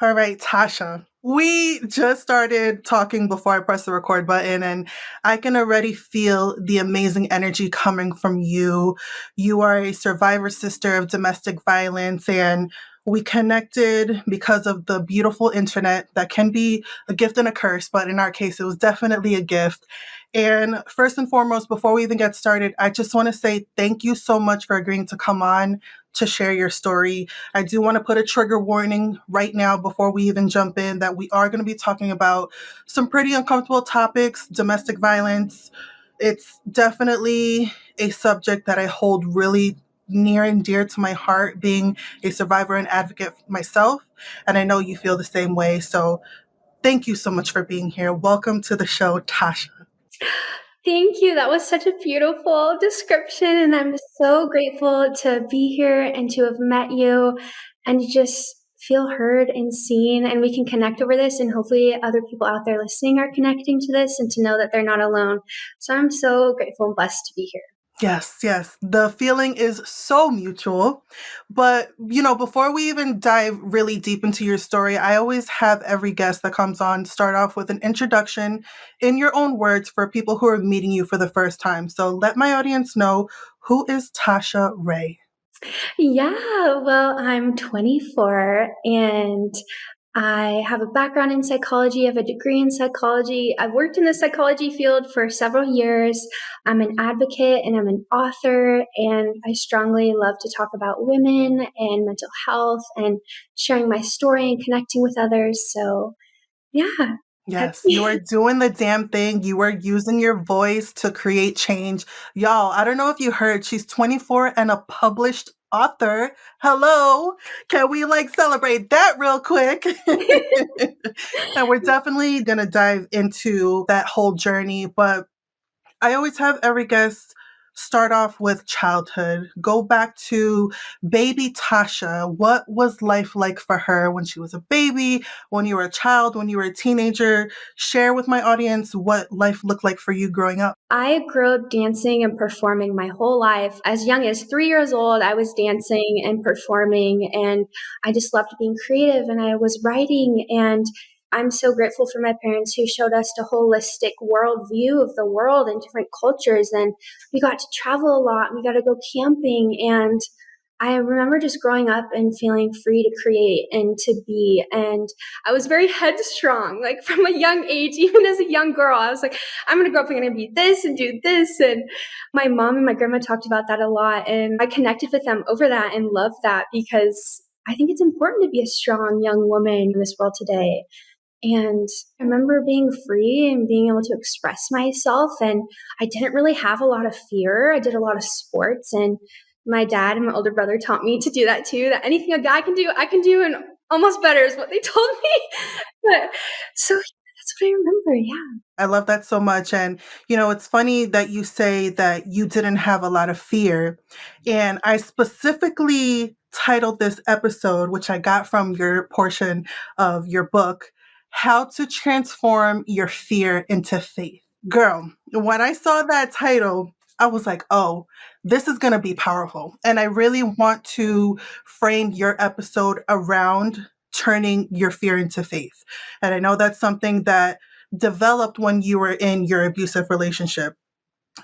All right, Tasha. We just started talking before I pressed the record button, and I can already feel the amazing energy coming from you. You are a survivor sister of domestic violence, and we connected because of the beautiful internet that can be a gift and a curse, but in our case, it was definitely a gift. And first and foremost, before we even get started, I just want to say thank you so much for agreeing to come on to share your story. I do want to put a trigger warning right now before we even jump in that we are going to be talking about some pretty uncomfortable topics, domestic violence. It's definitely a subject that I hold really near and dear to my heart, being a survivor and advocate myself. And I know you feel the same way. So thank you so much for being here. Welcome to the show, Tasha. Thank you. That was such a beautiful description. And I'm so grateful to be here and to have met you and to just feel heard and seen. And we can connect over this. And hopefully, other people out there listening are connecting to this and to know that they're not alone. So I'm so grateful and blessed to be here. Yes, yes. The feeling is so mutual. But, before we even dive really deep into your story, I always have every guest that comes on start off with an introduction in your own words for people who are meeting you for the first time. So let my audience know, who is Tasha Rae? Yeah, well, I'm 24 and I have a background in psychology. I have a degree in psychology. I've worked in the psychology field for several years. I'm an advocate and I'm an author, and I strongly love to talk about women and mental health and sharing my story and connecting with others. So, yeah, that's Yes, you are me. doing the damn thing. You are using your voice to create change. Y'all, I don't know if you heard, she's 24 and a published author. Hello. Can we celebrate that real quick? And we're definitely going to dive into that whole journey. But I always have every guest start off with childhood. Go back to baby Tasha. What was life like for her when she was a baby, when you were a child, when you were a teenager? Share with my audience what life looked like for you growing up. I grew up dancing and performing my whole life. As young as 3 years old, I was dancing and performing, and I just loved being creative, and I was writing. And I'm so grateful for my parents who showed us a holistic worldview of the world and different cultures. And we got to travel a lot. We got to go camping. And I remember just growing up and feeling free to create and to be. And I was very headstrong, like from a young age, even as a young girl. I was like, I'm going to grow up and I'm going to be this and do this. And my mom and my grandma talked about that a lot. And I connected with them over that and loved that because I think it's important to be a strong young woman in this world today. And I remember being free and being able to express myself. And I didn't really have a lot of fear. I did a lot of sports, and my dad and my older brother taught me to do that too, that anything a guy can do, I can do, and almost better is what they told me. But so that's what I remember. Yeah. I love that so much. And, it's funny that you say that you didn't have a lot of fear. And I specifically titled this episode, which I got from your portion of your book, How to Transform Your Fear into Faith. Girl, when I saw that title, I was like, oh, this is going to be powerful. And I really want to frame your episode around turning your fear into faith. And I know that's something that developed when you were in your abusive relationship.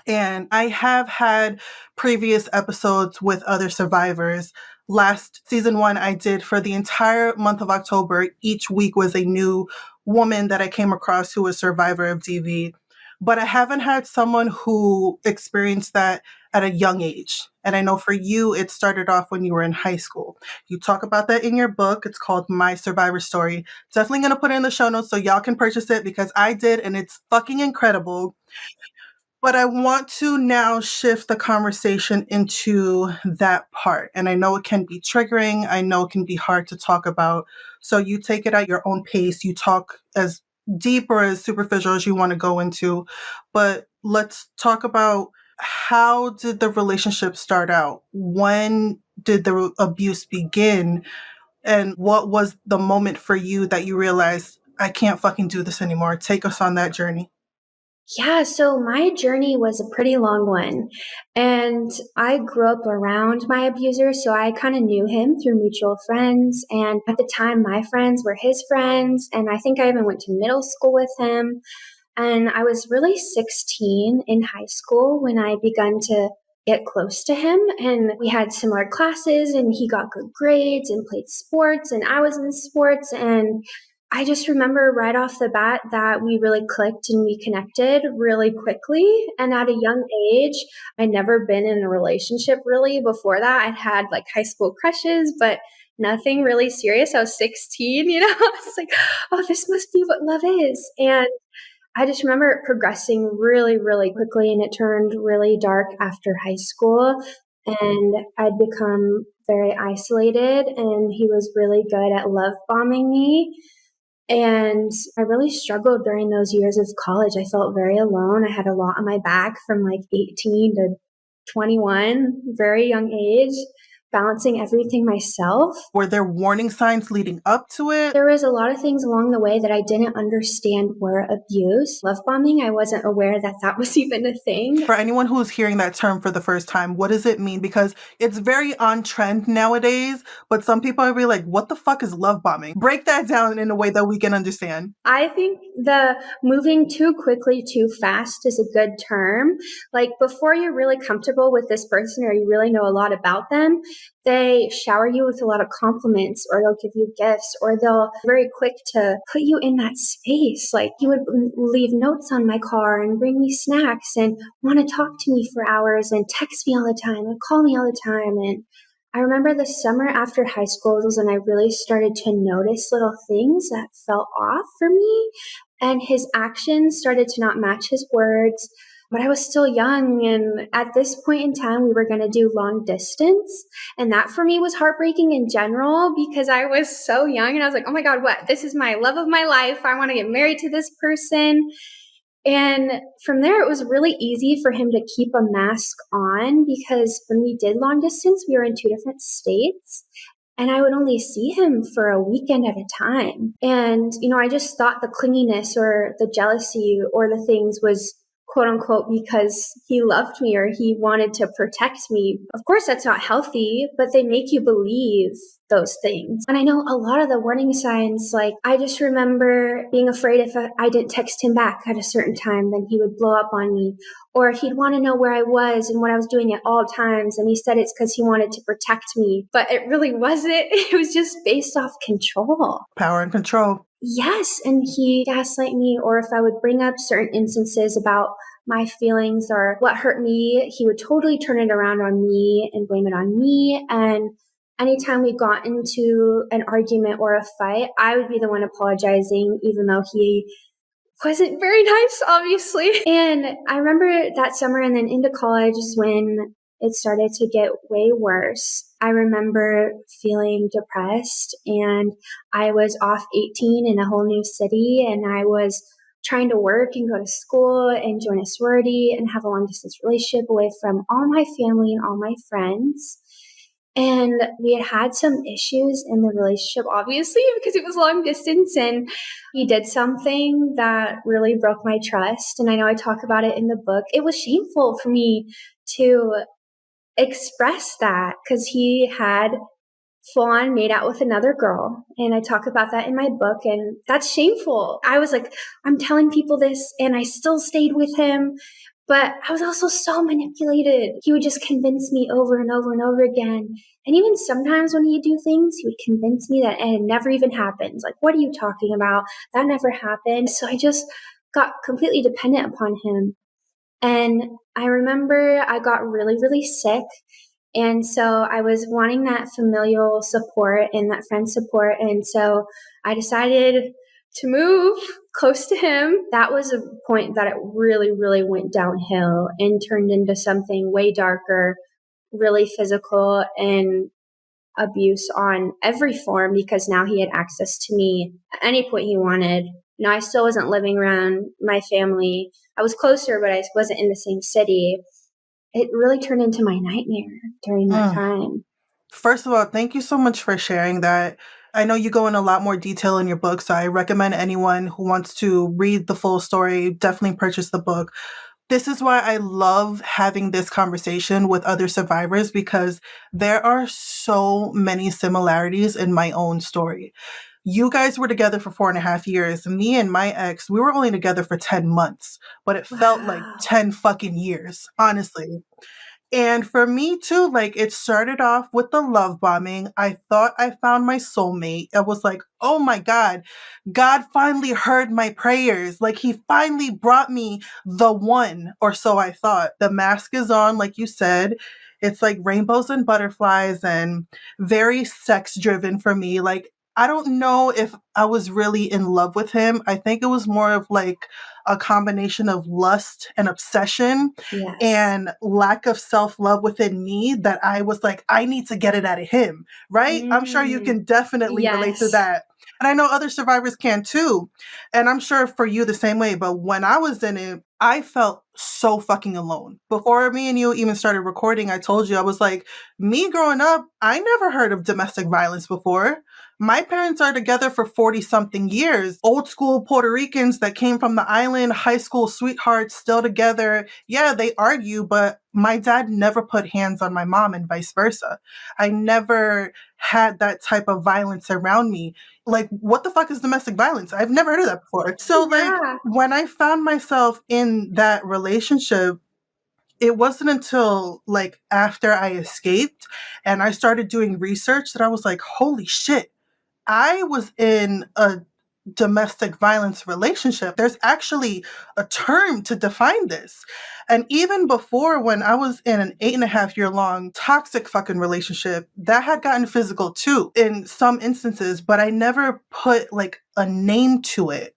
And I have had previous episodes with other survivors. Last season one, I did for the entire month of October. Each week was a new woman that I came across who was a survivor of DV. But I haven't had someone who experienced that at a young age. And I know for you, it started off when you were in high school. You talk about that in your book. It's called My Survivor Story. Definitely going to put it in the show notes so y'all can purchase it because I did, and it's fucking incredible. But I want to now shift the conversation into that part. And I know it can be triggering. I know it can be hard to talk about. So you take it at your own pace. You talk as deep or as superficial as you want to go into. But let's talk about, how did the relationship start out? When did the abuse begin? And what was the moment for you that you realized, I can't fucking do this anymore? Take us on that journey. Yeah, so my journey was a pretty long one. And I grew up around my abuser, so I kind of knew him through mutual friends. And at the time, my friends were his friends. And I think I even went to middle school with him. And I was really 16 in high school when I begun to get close to him. And we had similar classes, and he got good grades and played sports, and I was in sports. And I just remember right off the bat that we really clicked and we connected really quickly. And at a young age, I'd never been in a relationship really before that. I'd had like high school crushes, but nothing really serious. I was 16, I was like, oh, this must be what love is. And I just remember it progressing really, really quickly, and it turned really dark after high school. And I'd become very isolated, and he was really good at love bombing me. And I really struggled during those years of college. I felt very alone. I had a lot on my back from like 18 to 21, very young age, balancing everything myself. Were there warning signs leading up to it? There was a lot of things along the way that I didn't understand were abuse. Love bombing, I wasn't aware that that was even a thing. For anyone who's hearing that term for the first time, what does it mean? Because it's very on trend nowadays, but some people are really like, what the fuck is love bombing? Break that down in a way that we can understand. I think the moving too quickly, too fast is a good term. Like before you're really comfortable with this person or you really know a lot about them, they shower you with a lot of compliments, or they'll give you gifts, or they'll be very quick to put you in that space. Like he would leave notes on my car and bring me snacks and want to talk to me for hours and text me all the time and call me all the time. And I remember the summer after high school was when I really started to notice little things that felt off for me. And his actions started to not match his words. But I was still young. And at this point in time, we were going to do long distance. And that for me was heartbreaking in general because I was so young. And I was like, oh my God, what? This is my love of my life. I want to get married to this person. And from there, it was really easy for him to keep a mask on because when we did long distance, we were in two different states. And I would only see him for a weekend at a time. And, I just thought the clinginess or the jealousy or the things was quote unquote because he loved me or he wanted to protect me. Of course, that's not healthy, but they make you believe those things. And I know a lot of the warning signs, like I just remember being afraid if I didn't text him back at a certain time, then he would blow up on me. Or he'd want to know where I was and what I was doing at all times. And he said it's because he wanted to protect me. But it really wasn't. It was just based off control. Power and control. Yes. And he gaslight me, or if I would bring up certain instances about my feelings or what hurt me, he would totally turn it around on me and blame it on me. And anytime we got into an argument or a fight, I would be the one apologizing, even though he wasn't very nice, obviously. And I remember that summer and then into college is when it started to get way worse. I remember feeling depressed, and I was off 18 in a whole new city, and I was trying to work and go to school and join a sorority and have a long distance relationship away from all my family and all my friends. And we had some issues in the relationship, obviously, because it was long distance, and he did something that really broke my trust. And I know I talk about it in the book. It was shameful for me to express that because he had full on made out with another girl. And I talk about that in my book, and that's shameful. I was like, I'm telling people this, and I still stayed with him. But I was also so manipulated. He would just convince me over and over and over again. And even sometimes when he'd do things, he would convince me that it never even happened. Like, what are you talking about? That never happened. So I just got completely dependent upon him. And I remember I got really, really sick. And so I was wanting that familial support and that friend support. And so I decided to move close to him. That was a point that it really, really went downhill and turned into something way darker, really physical, and abuse on every form because now he had access to me at any point he wanted. I still wasn't living around my family. I was closer, but I wasn't in the same city. It really turned into my nightmare during that time. First of all, thank you so much for sharing that. I know you go in a lot more detail in your book, so I recommend anyone who wants to read the full story definitely purchase the book. This is why I love having this conversation with other survivors because there are so many similarities in my own story. You guys were together for 4.5 years. Me and my ex, we were only together for 10 months, but it felt like Wow. 10 fucking years, honestly. And for me too, like it started off with the love bombing. I thought I found my soulmate. I was like, oh my God, God finally heard my prayers. Like he finally brought me the one, or so I thought. The mask is on, like you said. It's like rainbows and butterflies and very sex driven for me. Like, I don't know if I was really in love with him. I think it was more of like a combination of lust and obsession Yes. and lack of self love within me that I was like, I need to get it out of him, right? I'm sure you Mm, can definitely relate to yes. that. And I know other survivors can too. And I'm sure for you the same way. But when I was in it, I felt so fucking alone. Before me and you even started recording, I told you, I was like, me growing up, I never heard of domestic violence before. My parents are together for 40 something years. Old school Puerto Ricans that came from the island, high school sweethearts, still together. Yeah, they argue, but my dad never put hands on my mom and vice versa. I never had that type of violence around me. Like, what the fuck is domestic violence? I've never heard of that before. So, like, Yeah. when I found myself in that relationship, it wasn't until like after I escaped and I started doing research that I was like, holy shit, I was in a domestic violence relationship. There's actually a term to define this. And even before, when I was in an 8.5 year long toxic fucking relationship, that had gotten physical too in some instances, but I never put like a name to it.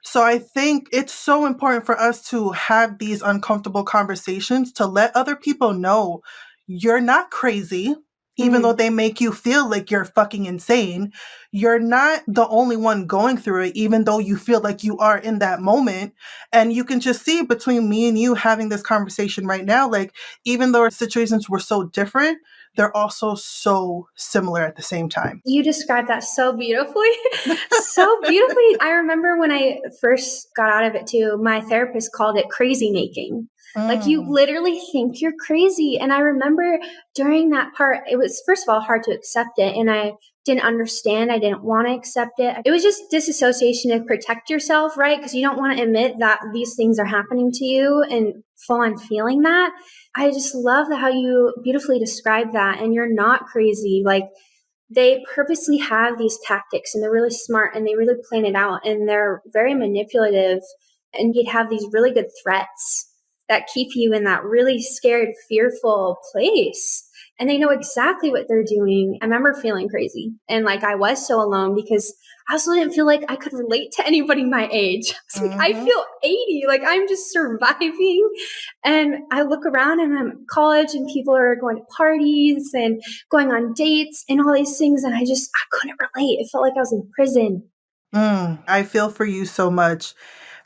So I think it's so important for us to have these uncomfortable conversations to let other people know you're not crazy, even though Mm. they make you feel like you're fucking insane. You're not the only one going through it, even though you feel like you are in that moment. And you can just see between me and you having this conversation right now, like, even though our situations were so different, they're also so similar at the same time. You described that so beautifully. So beautifully. I remember when I first got out of it too, my therapist called it crazy making. Like you Mm, literally think you're crazy. And I remember during that part, it was first of all hard to accept it. And I didn't understand. I didn't want to accept it. It was just disassociation to protect yourself, right? Because you don't want to admit that these things are happening to you and full on feeling that. I just love how you beautifully described that. And you're not crazy. Like they purposely have these tactics and they're really smart and they really plan it out and they're very manipulative and you'd have these really good threats that keep you in that really scared, fearful place. And they know exactly what they're doing. I remember feeling crazy and like I was so alone because I also didn't feel like I could relate to anybody my age. I was like, I mhm. feel 80, like I'm just surviving. And I look around and I'm in college and people are going to parties and going on dates and all these things. And I couldn't relate. It felt like I was in prison. I feel for you so much.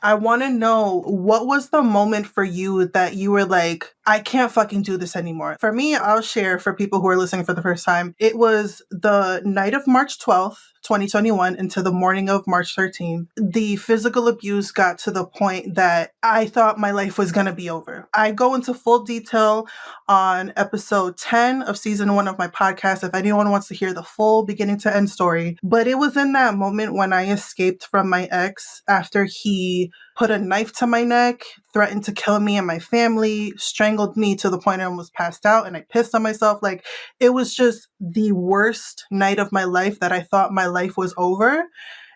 I want to know what was the moment for you that you were like, I can't fucking do this anymore. For me, I'll share for people who are listening for the first time. It was the night of March 12th, 2021 into the morning of March 13th. The physical abuse got to the point that I thought my life was going to be over. I go into full detail on episode 10 of season 1 of my podcast if anyone wants to hear the full beginning to end story. But it was in that moment when I escaped from my ex after he put a knife to my neck, threatened to kill me and my family, strangled me to the point I almost passed out, and I pissed on myself. Like, it was just the worst night of my life that I thought my life was over.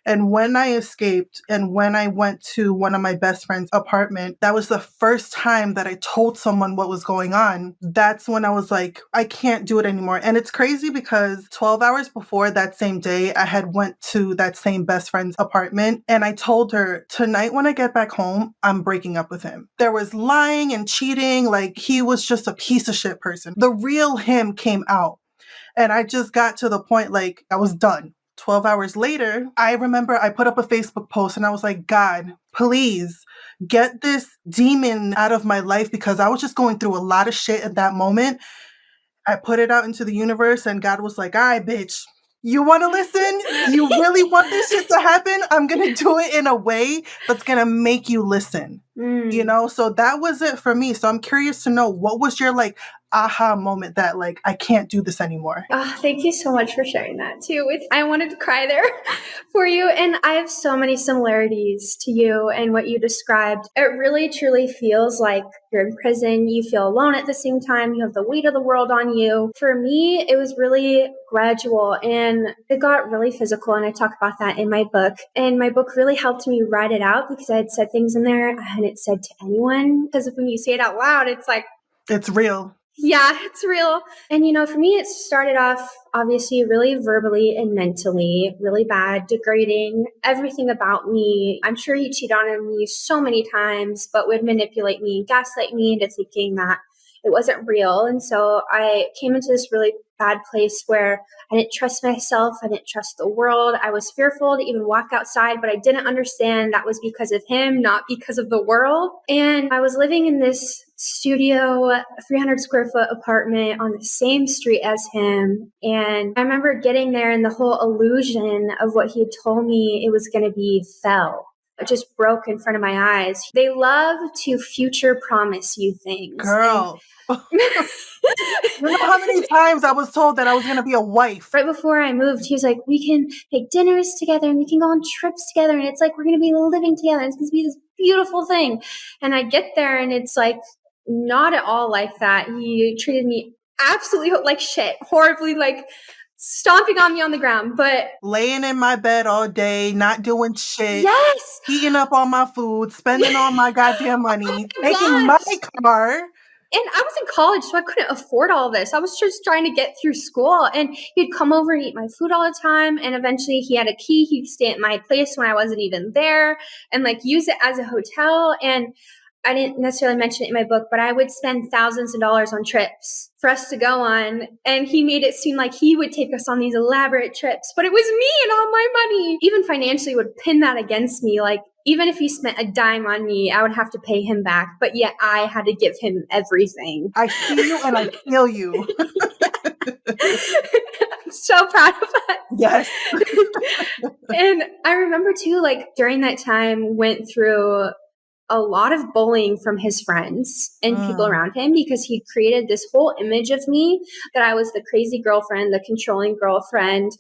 And when I escaped and when I went to one of my best friend's apartment, that was the first time that I told someone what was going on. That's when I was like, I can't do it anymore. And it's crazy because 12 hours before that same day, I had went to that same best friend's apartment and I told her, tonight when I get back home, I'm breaking up with him. There was lying and cheating. Like, he was just a piece of shit person. The real him came out. And I just got to the point, like, I was done. 12 hours later, I remember I put up a Facebook post and I was like, God, please get this demon out of my life because I was just going through a lot of shit at that moment. I put it out into the universe and God was like, all right, bitch, You want to listen? You really want this shit to happen? I'm going to do it in a way that's going to make you listen. So that was it for me. So I'm curious to know, what was your like aha moment that like, I can't do this anymore? Oh, thank you so much for sharing that too. I wanted to cry there for you. And I have so many similarities to you and what you described. It really truly feels like you're in prison. You feel alone at the same time. You have the weight of the world on you. For me, it was really gradual and it got really physical. And I talk about that in my book. And my book really helped me write it out because I had said things in there I hadn't said to anyone. Because when you say it out loud, it's like, it's real. Yeah, it's real. And, for me, it started off obviously really verbally and mentally, really bad, degrading everything about me. I'm sure he cheated on me so many times, but would manipulate me and gaslight me into thinking that it wasn't real. And so I came into this really bad place where I didn't trust myself. I didn't trust the world. I was fearful to even walk outside, but I didn't understand that was because of him, not because of the world. And I was living in this studio, 300 square foot apartment on the same street as him. And I remember getting there and the whole illusion of what he had told me it was going to be fell. It just broke in front of my eyes. They love to future promise you things. Girl. You know how many times I was told that I was going to be a wife? Right before I moved, he was like, we can make dinners together and we can go on trips together. And it's like, we're going to be living together. It's going to be this beautiful thing. And I get there and it's like, not at all like that. He treated me absolutely like shit, horribly, like stomping on me on the ground, but laying in my bed all day, not doing shit. Yes. Heating up all my food, spending all my goddamn money, taking my car. And I was in college, so I couldn't afford all this. I was just trying to get through school. And he'd come over and eat my food all the time. And eventually he had a key. He'd stay at my place when I wasn't even there and like use it as a hotel. And I didn't necessarily mention it in my book, but I would spend thousands of dollars on trips for us to go on. And he made it seem like he would take us on these elaborate trips, but it was me and all my money. Even financially would pin that against me. Like, even if he spent a dime on me, I would have to pay him back. But yet I had to give him everything. I see you and I feel you. I'm so proud of that. Yes. And I remember too, like during that time, went through a lot of bullying from his friends and people around him because he created this whole image of me that I was the crazy girlfriend, the controlling girlfriend,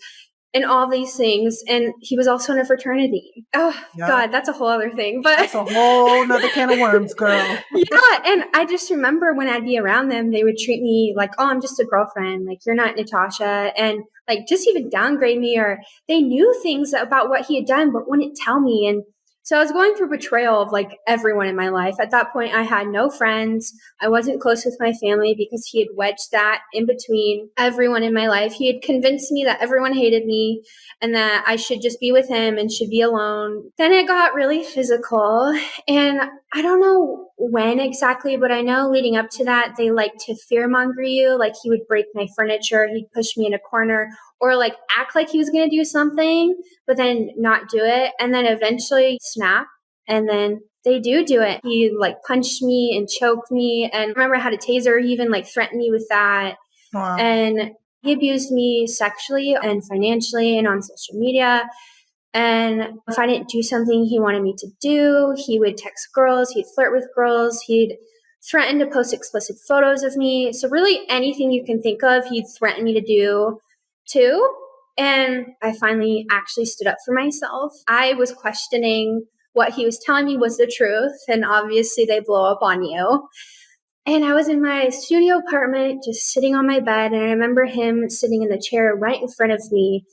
and all these things. And he was also in a fraternity. Oh, yep. God, that's a whole other thing. But that's a whole nother can of worms, girl. Yeah. And I just remember when I'd be around them, they would treat me like, oh, I'm just a girlfriend. Like, you're not Natasha. And like, just even downgrade me, or they knew things about what he had done, but wouldn't tell me. And so I was going through betrayal of like everyone in my life. At that point, I had no friends. I wasn't close with my family because he had wedged that in between everyone in my life. He had convinced me that everyone hated me and that I should just be with him and should be alone. Then it got really physical. And I don't know when exactly, but I know leading up to that, they like to fearmonger you. Like he would break my furniture. He'd push me in a corner or like act like he was going to do something, but then not do it. And then eventually snap. And then they do it. He like punched me and choked me. And I remember I had a taser. He even like threatened me with that. Wow. And he abused me sexually and financially and on social media. And if I didn't do something he wanted me to do, he would text girls, he'd flirt with girls, he'd threaten to post explicit photos of me. So really anything you can think of, he'd threaten me to do too. And I finally actually stood up for myself. I was questioning what he was telling me was the truth. And obviously they blow up on you. And I was in my studio apartment, just sitting on my bed. And I remember him sitting in the chair right in front of me.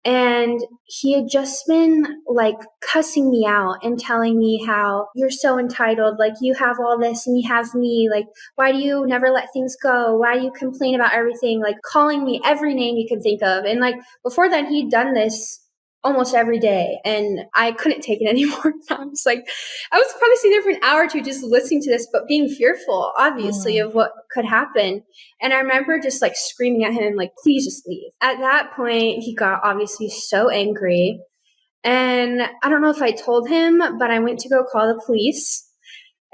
And he had just been like cussing me out and telling me how you're so entitled, like you have all this and you have me, like why do you never let things go? Why do you complain about everything? Like calling me every name you can think of. And like before that, he'd done this almost every day and I couldn't take it anymore. I was like, I was probably sitting there for an hour or two just listening to this, but being fearful, obviously, of what could happen. And I remember just like screaming at him, like, please just leave. At that point, he got obviously so angry. And I don't know if I told him, but I went to go call the police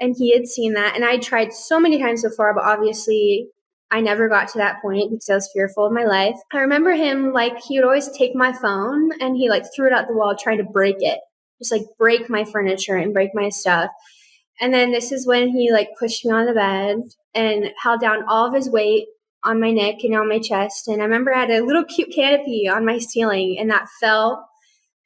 and he had seen that. And I tried so many times before, but obviously I never got to that point because I was fearful of my life. I remember him, like, he would always take my phone and he like threw it at the wall, trying to break it, just like break my furniture and break my stuff. And then this is when he like pushed me on the bed and held down all of his weight on my neck and on my chest. And I remember I had a little cute canopy on my ceiling and that fell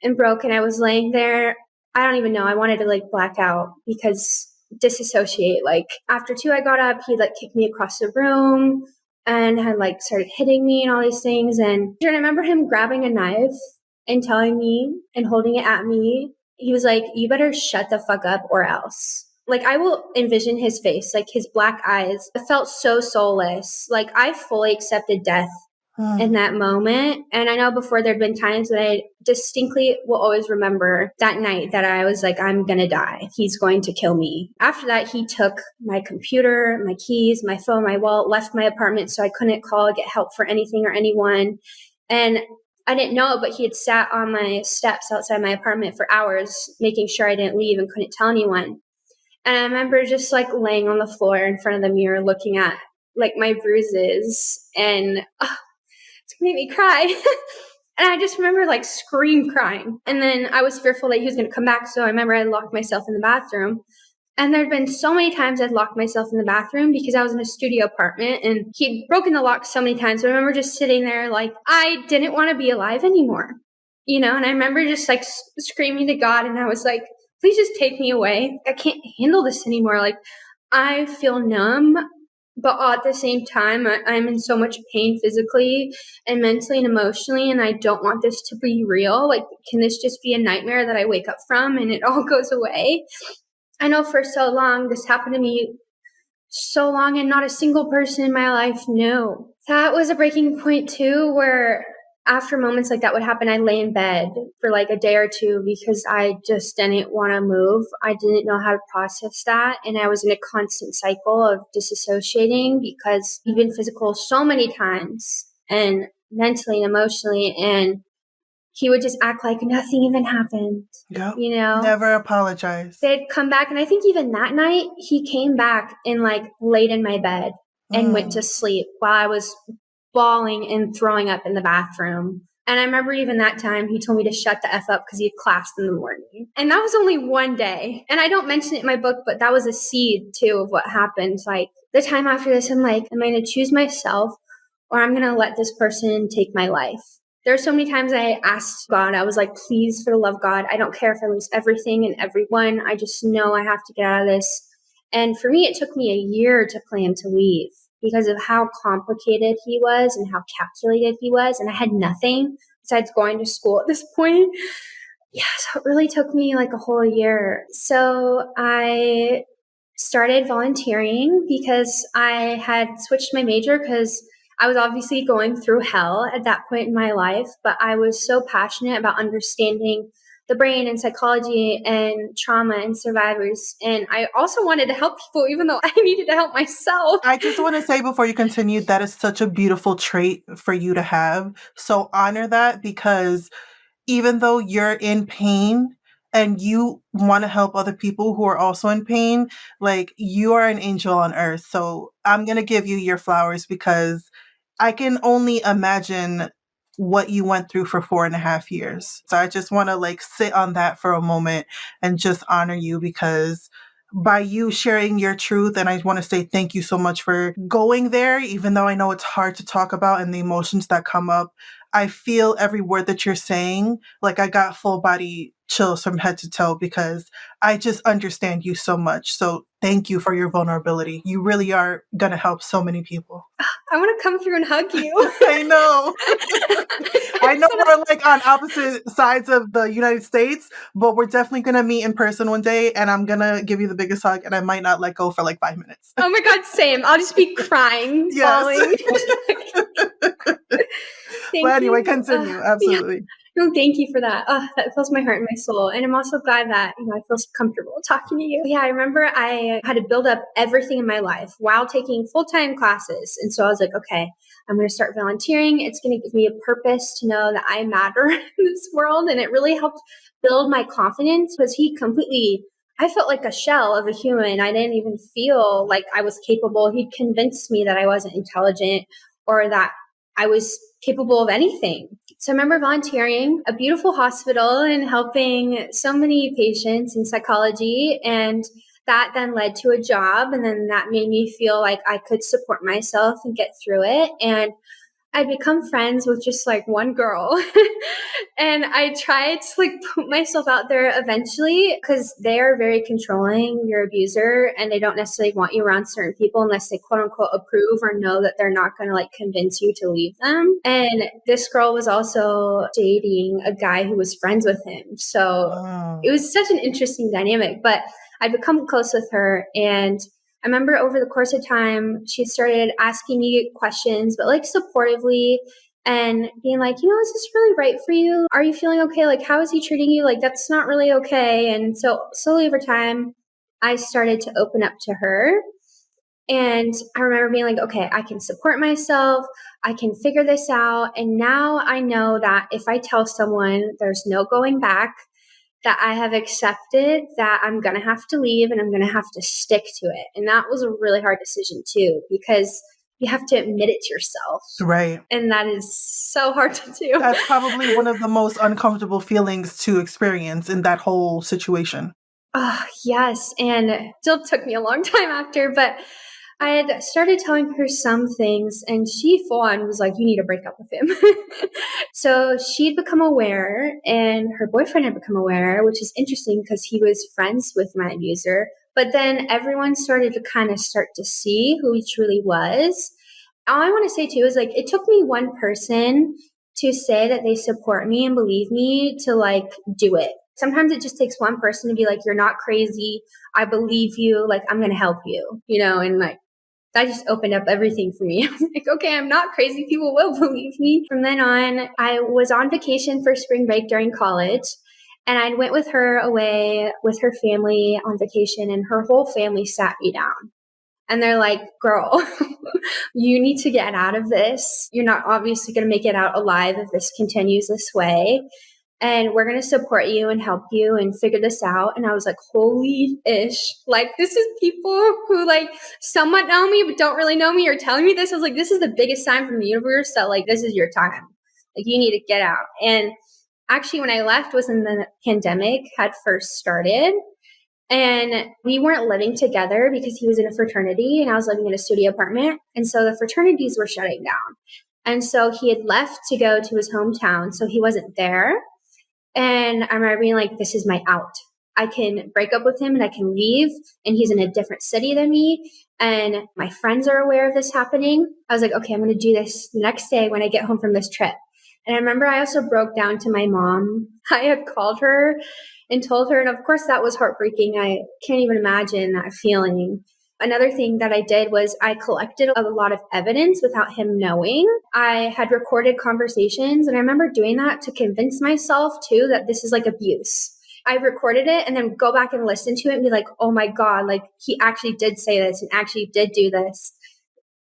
and broke. And I was laying there. I don't even know. I wanted to like black out because disassociate. Like after 2, I got up, he like kicked me across the room and had like started hitting me and all these things. And I remember him grabbing a knife and telling me and holding it at me. He was like, you better shut the fuck up or else. Like I will envision his face, like his black eyes. It felt so soulless. Like I fully accepted death in that moment. And I know before there'd been times that I distinctly will always remember that night that I was like, I'm going to die. He's going to kill me. After that, he took my computer, my keys, my phone, my wallet, left my apartment so I couldn't call, get help for anything or anyone. And I didn't know it, but he had sat on my steps outside my apartment for hours, making sure I didn't leave and couldn't tell anyone. And I remember just like laying on the floor in front of the mirror, looking at like my bruises and it's gonna make me cry. And I just remember like scream crying. And then I was fearful that he was going to come back. So I remember I locked myself in the bathroom. And there'd been so many times I'd locked myself in the bathroom because I was in a studio apartment and he'd broken the lock so many times. So I remember just sitting there like I didn't want to be alive anymore, you know? And I remember just like screaming to God and I was like, please just take me away. I can't handle this anymore. Like I feel numb, but at the same time, I'm in so much pain physically and mentally and emotionally, and I don't want this to be real. Like, can this just be a nightmare that I wake up from and it all goes away? I know for so long, this happened to me so long, and not a single person in my life knew. That was a breaking point, too, where after moments like that would happen, I'd lay in bed for like a day or two because I just didn't want to move. I didn't know how to process that. And I was in a constant cycle of disassociating because he'd been physical so many times and mentally and emotionally. And he would just act like nothing even happened. Yep. You know? Never apologize. They'd come back. And I think even that night, he came back and like laid in my bed and went to sleep while I was bawling and throwing up in the bathroom. And I remember even that time he told me to shut the F up because he had class in the morning. And that was only one day. And I don't mention it in my book, but that was a seed too of what happened. Like the time after this, I'm like, am I going to choose myself or I'm going to let this person take my life? There are so many times I asked God, I was like, please, for the love of God, I don't care if I lose everything and everyone. I just know I have to get out of this. And for me, it took me a year to plan to leave because of how complicated he was and how calculated he was. And I had nothing besides going to school at this point. Yeah, so it really took me like a whole year. So I started volunteering because I had switched my major because I was obviously going through hell at that point in my life, but I was so passionate about understanding the brain and psychology and trauma and survivors. And I also wanted to help people, even though I needed to help myself. I just want to say before you continue, that is such a beautiful trait for you to have. So honor that because even though you're in pain and you want to help other people who are also in pain, like you are an angel on earth. So I'm going to give you your flowers because I can only imagine what you went through for 4.5 years. So I just want to like sit on that for a moment and just honor you because by you sharing your truth, and I want to say thank you so much for going there, even though I know it's hard to talk about and the emotions that come up. I feel every word that you're saying. Like I got full body chills from head to toe because I just understand you so much. So thank you for your vulnerability. You really are going to help so many people. I want to come through and hug you. I know. I know we're like on opposite sides of the United States, but we're definitely going to meet in person one day and I'm going to give you the biggest hug and I might not let go for like 5 minutes. Oh my God, same. I'll just be crying, falling. But anyway, continue. Absolutely. Yeah. No, thank you for that. That fills my heart and my soul. And I'm also glad that, I feel so comfortable talking to you. Yeah, I remember I had to build up everything in my life while taking full-time classes. And so I was like, okay, I'm going to start volunteering. It's going to give me a purpose to know that I matter in this world. And it really helped build my confidence because he completely I felt like a shell of a human. I didn't even feel like I was capable. He'd convinced me that I wasn't intelligent or that I was capable of anything. So I remember volunteering a beautiful hospital and helping so many patients in psychology. And that then led to a job. And then that made me feel like I could support myself and get through it. And I'd become friends with just like one girl. And I tried to like put myself out there eventually because they are very controlling, your abuser, and they don't necessarily want you around certain people unless they quote unquote approve or know that they're not going to like convince you to leave them. And this girl was also dating a guy who was friends with him. So Oh. it was such an interesting dynamic, but I'd become close with her. And I remember over the course of time, she started asking me questions, but like supportively and being like, is this really right for you? Are you feeling okay? Like, how is he treating you? Like, that's not really okay. And so slowly over time, I started to open up to her. And I remember being like, okay, I can support myself. I can figure this out. And now I know that if I tell someone there's no going back, that I have accepted that I'm going to have to leave and I'm going to have to stick to it. And that was a really hard decision too, because you have to admit it to yourself. Right. And that is so hard to do. That's probably one of the most uncomfortable feelings to experience in that whole situation. Oh, yes. And it still took me a long time after, but I had started telling her some things and she full on was like, you need to break up with him. So she'd become aware and her boyfriend had become aware, which is interesting because he was friends with my abuser. But then everyone started to kind of start to see who he truly was. All I want to say too is like, it took me one person to say that they support me and believe me to like do it. Sometimes it just takes one person to be like, you're not crazy. I believe you. Like, I'm going to help you, and like, that just opened up everything for me. I was like, okay, I'm not crazy. People will believe me. From then on, I was on vacation for spring break during college. And I went with her away with her family on vacation, and her whole family sat me down. And they're like, girl, you need to get out of this. You're not obviously going to make it out alive if this continues this way. And we're going to support you and help you and figure this out. And I was like, holy ish. Like, this is people who like somewhat know me, but don't really know me or telling me this. I was like, this is the biggest sign from the universe that like, this is your time. Like, you need to get out. And actually, when I left was when the pandemic had first started. And we weren't living together because he was in a fraternity and I was living in a studio apartment. And so the fraternities were shutting down. And so he had left to go to his hometown. So he wasn't there. And I remember being like, this is my out. I can break up with him and I can leave. And he's in a different city than me. And my friends are aware of this happening. I was like, okay, I'm going to do this the next day when I get home from this trip. And I remember I also broke down to my mom. I had called her and told her. And of course, that was heartbreaking. I can't even imagine that feeling. Another thing that I did was I collected a lot of evidence without him knowing. I had recorded conversations, and I remember doing that to convince myself too that this is like abuse. I recorded it and then go back and listen to it and be like, oh my God, like he actually did say this and actually did do this.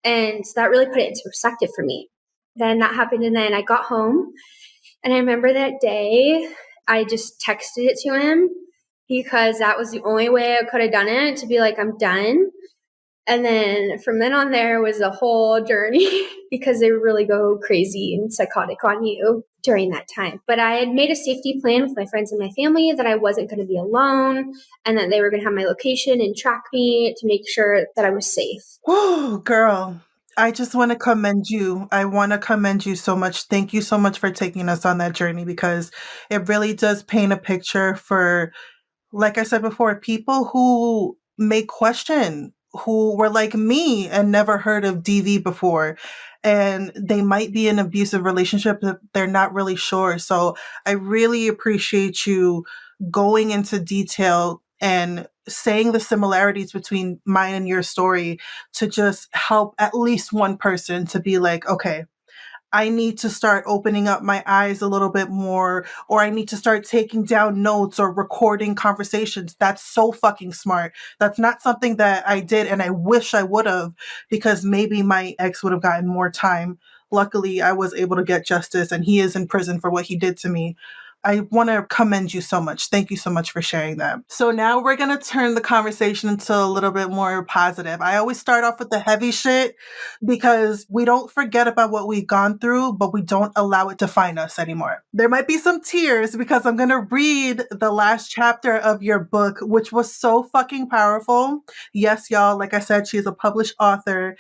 And so that really put it into perspective for me. Then that happened, and then I got home, and I remember that day I just texted it to him because that was the only way I could have done it, to be like, I'm done. And then from then on, there was a whole journey because they really go crazy and psychotic on you during that time. But I had made a safety plan with my friends and my family that I wasn't going to be alone and that they were going to have my location and track me to make sure that I was safe. Oh, girl. I just want to commend you. I want to commend you so much. Thank you so much for taking us on that journey because it really does paint a picture for, like I said before, people who may question, who were like me and never heard of DV before. And they might be in an abusive relationship that they're not really sure. So I really appreciate you going into detail and saying the similarities between mine and your story to just help at least one person to be like, okay, I need to start opening up my eyes a little bit more, or I need to start taking down notes or recording conversations. That's so fucking smart. That's not something that I did, and I wish I would have, because maybe my ex would have gotten more time. Luckily, I was able to get justice, and he is in prison for what he did to me. I want to commend you so much. Thank you so much for sharing that. So now we're going to turn the conversation into a little bit more positive. I always start off with the heavy shit because we don't forget about what we've gone through, but we don't allow it to define us anymore. There might be some tears because I'm going to read the last chapter of your book, which was so fucking powerful. Yes, y'all, like I said, she's a published author.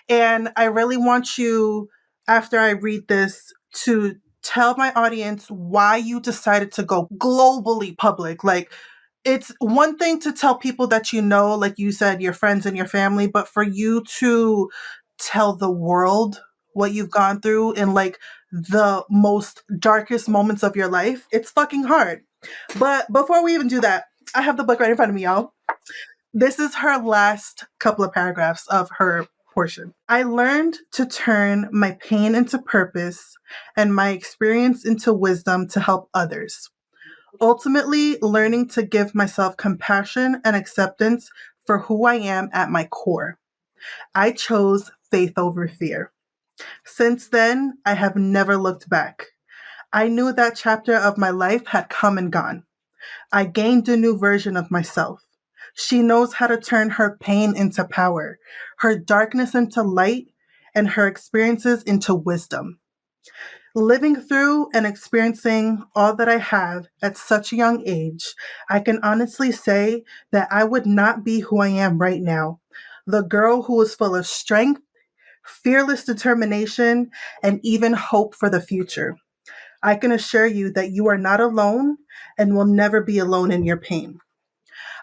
And I really want you, after I read this, to tell my audience why you decided to go globally public. Like, it's one thing to tell people that you know, like you said, your friends and your family, but for you to tell the world what you've gone through in like the most darkest moments of your life, it's fucking hard. But before we even do that, I have the book right in front of me, y'all. This is her last couple of paragraphs of her portion. I learned to turn my pain into purpose and my experience into wisdom to help others. Ultimately, learning to give myself compassion and acceptance for who I am at my core. I chose faith over fear. Since then, I have never looked back. I knew that chapter of my life had come and gone. I gained a new version of myself. She knows how to turn her pain into power, her darkness into light, and her experiences into wisdom. Living through and experiencing all that I have at such a young age, I can honestly say that I would not be who I am right now. The girl who is full of strength, fearless determination, and even hope for the future. I can assure you that you are not alone and will never be alone in your pain.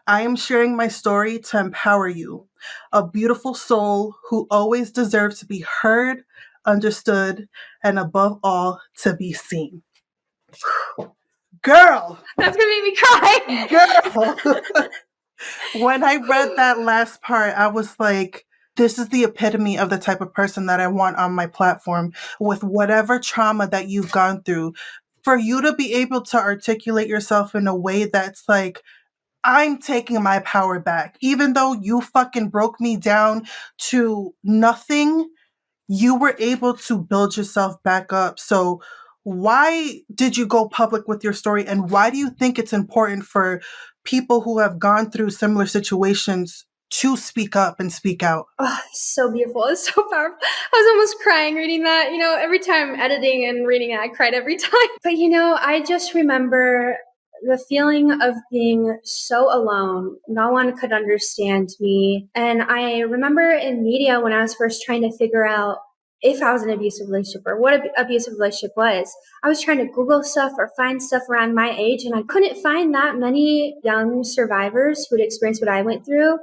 I am sharing my story to empower you, a beautiful soul who always deserves to be heard, understood, and above all, to be seen. Girl! That's gonna make me cry. Girl! When I read that last part, I was like, this is the epitome of the type of person that I want on my platform with whatever trauma that you've gone through. For you to be able to articulate yourself in a way that's like, I'm taking my power back. Even though you fucking broke me down to nothing, you were able to build yourself back up. So, why did you go public with your story? And why do you think it's important for people who have gone through similar situations to speak up and speak out? Oh, it's so beautiful. It's so powerful. I was almost crying reading that. You know, every time editing and reading it, I cried every time. But, you know, I just remember the feeling of being so alone. No one could understand me. And I remember in media when I was first trying to figure out if I was in an abusive relationship or what an abusive relationship was, I was trying to Google stuff or find stuff around my age, and I couldn't find that many young survivors who had experienced what I went through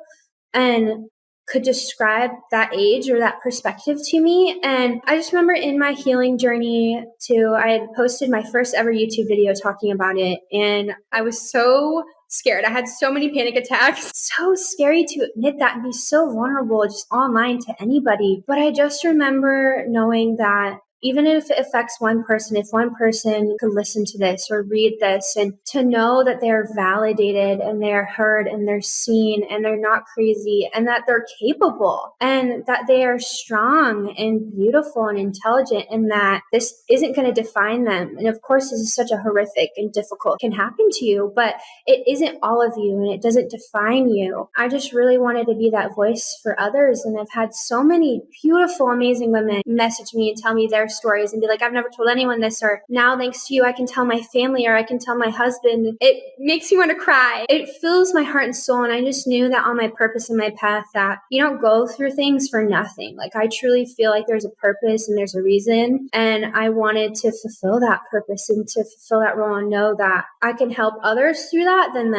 and could describe that age or that perspective to me. And I just remember in my healing journey too, I had posted my first ever YouTube video talking about it. And I was so scared. I had so many panic attacks. So scary to admit that and be so vulnerable just online to anybody. But I just remember knowing that even if it affects one person, if one person could listen to this or read this and to know that they're validated and they're heard and they're seen and they're not crazy and that they're capable and that they are strong and beautiful and intelligent and that this isn't going to define them. And of course, this is such a horrific and difficult can happen to you, but it isn't all of you and it doesn't define you. I just really wanted to be that voice for others. And I've had so many beautiful, amazing women message me and tell me their stories and be like, I've never told anyone this, or now thanks to you, I can tell my family or I can tell my husband. It makes me want to cry. It fills my heart and soul. And I just knew that on my purpose and my path that you don't go through things for nothing. Like I truly feel like there's a purpose and there's a reason. And I wanted to fulfill that purpose and to fulfill that role and know that I can help others through that, then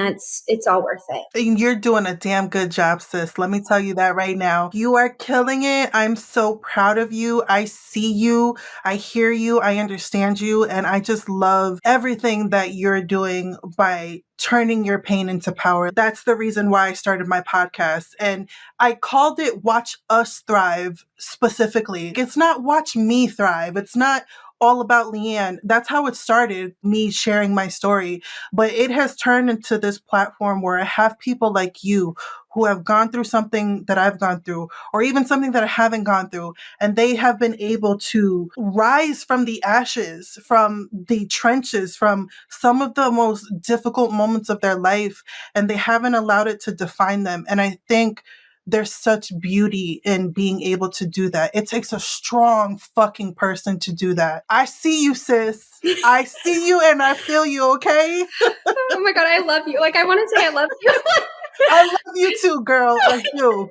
it's all worth it. And you're doing a damn good job, sis. Let me tell you that right now. You are killing it. I'm so proud of you. I see you. I hear you. I understand you. And I just love everything that you're doing by turning your pain into power. That's the reason why I started my podcast. And I called it Watch Us Thrive specifically. It's not watch me thrive. It's not all about Leanne. That's how it started, me sharing my story. But it has turned into this platform where I have people like you who have gone through something that I've gone through, or even something that I haven't gone through, and they have been able to rise from the ashes, from the trenches, from some of the most difficult moments of their life, and they haven't allowed it to define them. And I think there's such beauty in being able to do that. It takes a strong fucking person to do that. I see you, sis. I see you and I feel you, okay? Oh my God, I love you. Like, I want to say I love you. I love you too, girl. I do.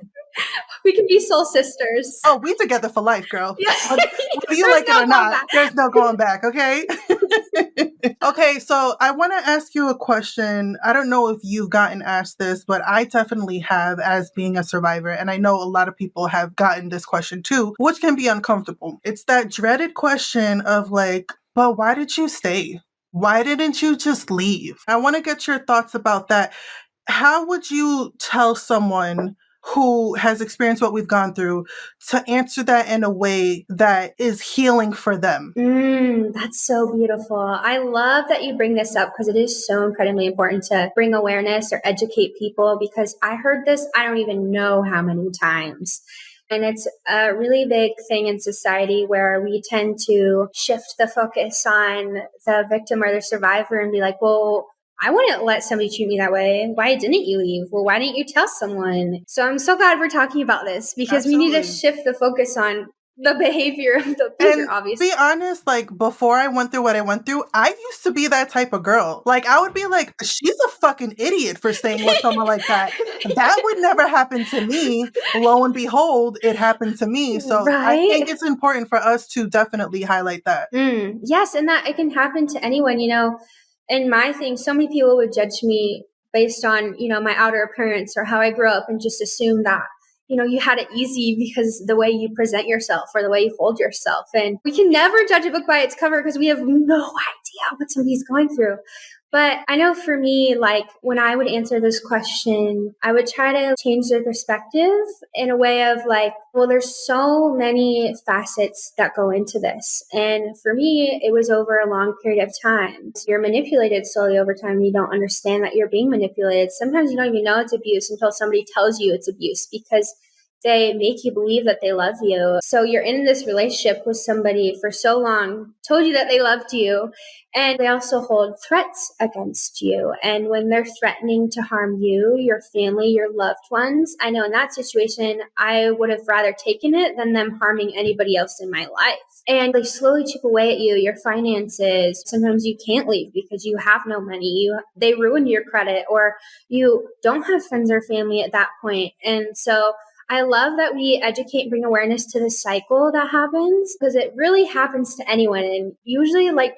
We can be soul sisters. Oh, we together for life, girl. Yeah. Whether you There's like it no or going not, back. there's no going back, okay? Okay, so I want to ask you a question. I don't know if you've gotten asked this, but I definitely have as being a survivor. And I know a lot of people have gotten this question too, which can be uncomfortable. It's that dreaded question of like, but why did you stay? Why didn't you just leave? I want to get your thoughts about that. How would you tell someone who has experienced what we've gone through to answer that in a way that is healing for them? That's so beautiful. I love that you bring this up because it is so incredibly important to bring awareness or educate people, because I heard this, I don't even know how many times. And it's a really big thing in society where we tend to shift the focus on the victim or the survivor and be like, well, I wouldn't let somebody treat me that way. Why didn't you leave? Well, why didn't you tell someone? So I'm so glad we're talking about this, because we need to Absolutely. shift the focus on the behavior of the abuser, And obviously. be honest, like before I went through what I went through, I used to be that type of girl. Like I would be like, she's a fucking idiot for staying with someone like that. That would never happen to me. Lo and behold, it happened to me. So I Right? think it's important for us to definitely highlight that. Yes, and that it can happen to anyone, And my thing, so many people would judge me based on, my outer appearance or how I grew up, and just assume that, you had it easy because the way you present yourself or the way you hold yourself. And we can never judge a book by its cover because we have no idea what somebody's going through. But I know for me, like when I would answer this question, I would try to change their perspective in a way of like, well, there's so many facets that go into this. And for me, it was over a long period of time. So you're manipulated slowly over time. You don't understand that you're being manipulated. Sometimes you don't even know it's abuse until somebody tells you it's abuse, because they make you believe that they love you. So you're in this relationship with somebody for so long, told you that they loved you, and they also hold threats against you. And when they're threatening to harm you, your family, your loved ones, I know in that situation, I would have rather taken it than them harming anybody else in my life. And they slowly chip away at you, your finances. Sometimes you can't leave because you have no money. They ruin your credit, or you don't have friends or family at that point. And so I love that we educate and bring awareness to the cycle that happens, because it really happens to anyone. And usually, like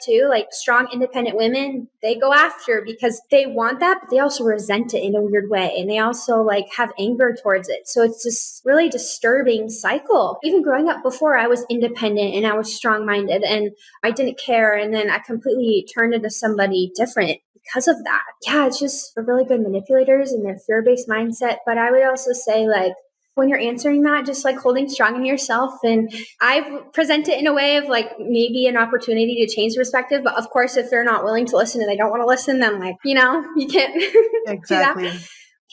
strong, independent women, they go after because they want that, but they also resent it in a weird way. And they also like have anger towards it. So it's this really disturbing cycle. Even growing up, before I was independent and I was strong minded and I didn't care. And then I completely turned into somebody different because of that. Yeah, it's just really good manipulators and their fear-based mindset. But I would also say, like, when you're answering that, just like holding strong in yourself. And I present it in a way of like maybe an opportunity to change perspective. But of course, if they're not willing to listen and they don't want to listen, then like, you can't do that. Exactly.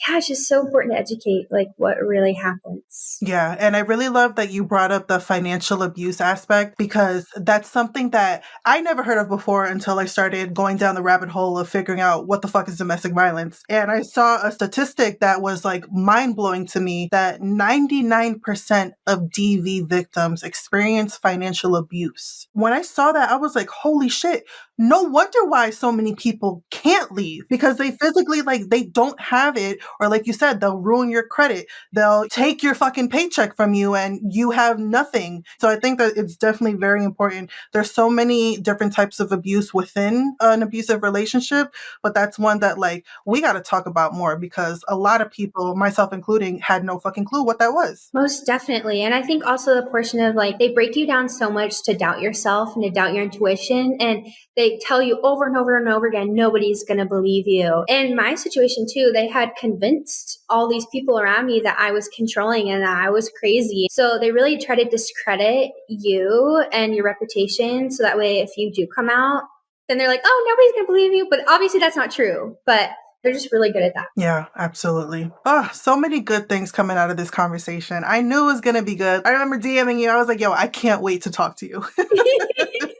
Yeah, it's just so important to educate like what really happens. Yeah, and I really love that you brought up the financial abuse aspect, because that's something that I never heard of before until I started going down the rabbit hole of figuring out what the fuck is domestic violence. And I saw a statistic that was like mind blowing to me, that 99% of DV victims experience financial abuse. When I saw that, I was like, holy shit. No wonder why so many people can't leave, because they physically, like, they don't have it. Or like you said, they'll ruin your credit. They'll take your fucking paycheck from you and you have nothing. So I think that it's definitely very important. There's so many different types of abuse within an abusive relationship, but that's one that like we got to talk about more, because a lot of people, myself including, had no fucking clue what that was. Most definitely. And I think also the portion of like, they break you down so much to doubt yourself and to doubt your intuition. And they tell you over and over and over again, nobody's going to believe you. In my situation too, they had convinced all these people around me that I was controlling and that I was crazy. So they really try to discredit you and your reputation. So that way, if you do come out, then they're like, oh, nobody's going to believe you. But obviously that's not true. But They're just really good at that. Yeah, absolutely. Oh, so many good things coming out of this conversation. I knew it was going to be good. I remember DMing you. I was like, yo, I can't wait to talk to you.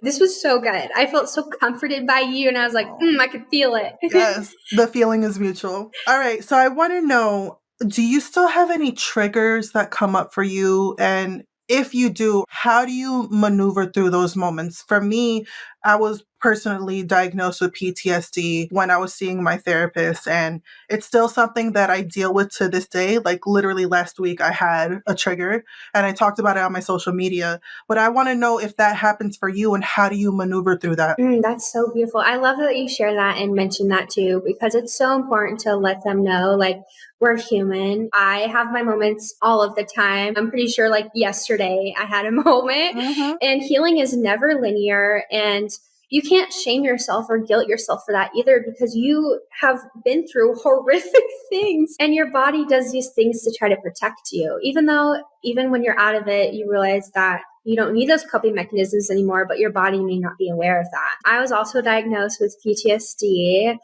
This was so good. I felt so comforted by you, and I was like, I could feel it. Yes, the feeling is mutual. All right, so I want to know, do you still have any triggers that come up for you? And if you do, how do you maneuver through those moments? For me, I was personally diagnosed with PTSD when I was seeing my therapist, and it's still something that I deal with to this day. Like literally last week, I had a trigger and I talked about it on my social media. But I want to know if that happens for you and how do you maneuver through that? That's so beautiful. I love that you share that and mention that too, because it's so important to let them know, like, we're human. I have my moments all of the time. I'm pretty sure, like, yesterday I had a moment, Mm-hmm. and healing is never linear. And you can't shame yourself or guilt yourself for that either, because you have been through horrific things and your body does these things to try to protect you. Even when you're out of it, you realize that you don't need those coping mechanisms anymore, but your body may not be aware of that. I was also diagnosed with PTSD.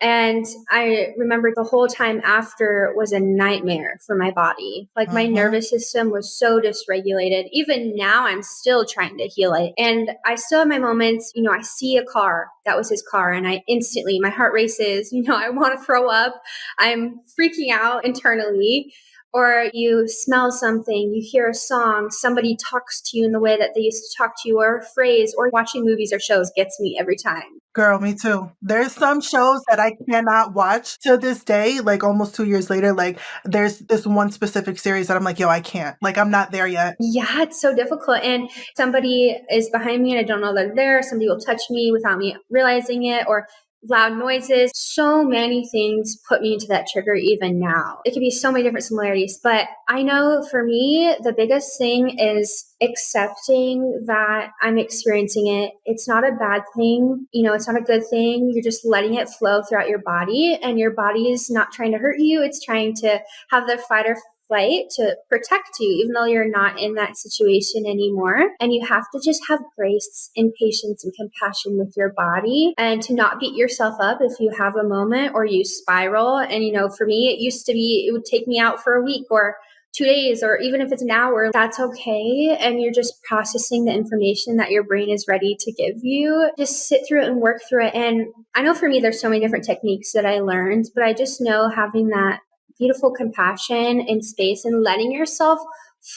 And I remember the whole time after was a nightmare for my body. Like, my Mm-hmm. nervous system was so dysregulated. Even now, I'm still trying to heal it. And I still have my moments, I see a car, that was his car, and I instantly, my heart races, I want to throw up. I'm freaking out internally. Or you smell something, you hear a song, somebody talks to you in the way that they used to talk to you, or a phrase, or watching movies or shows gets me every time. Girl, me too. There's some shows that I cannot watch to this day, like almost 2 years later. Like, there's this one specific series that I'm like, yo, I can't. Like, I'm not there yet. Yeah, it's so difficult. And somebody is behind me and I don't know they're there. Somebody will touch me without me realizing it, or loud noises. So many things put me into that trigger even now. It could be so many different similarities. But I know for me, the biggest thing is accepting that I'm experiencing it. It's not a bad thing. It's not a good thing. You're just letting it flow throughout your body, and your body is not trying to hurt you. It's trying to have the fight or flight to protect you, even though you're not in that situation anymore. And you have to just have grace and patience and compassion with your body, and to not beat yourself up if you have a moment or you spiral. And, for me, it used to be, it would take me out for a week or 2 days, or even if it's an hour, that's okay. And you're just processing the information that your brain is ready to give you. Just sit through it and work through it. And I know for me, there's so many different techniques that I learned, but I just know having that beautiful compassion and space and letting yourself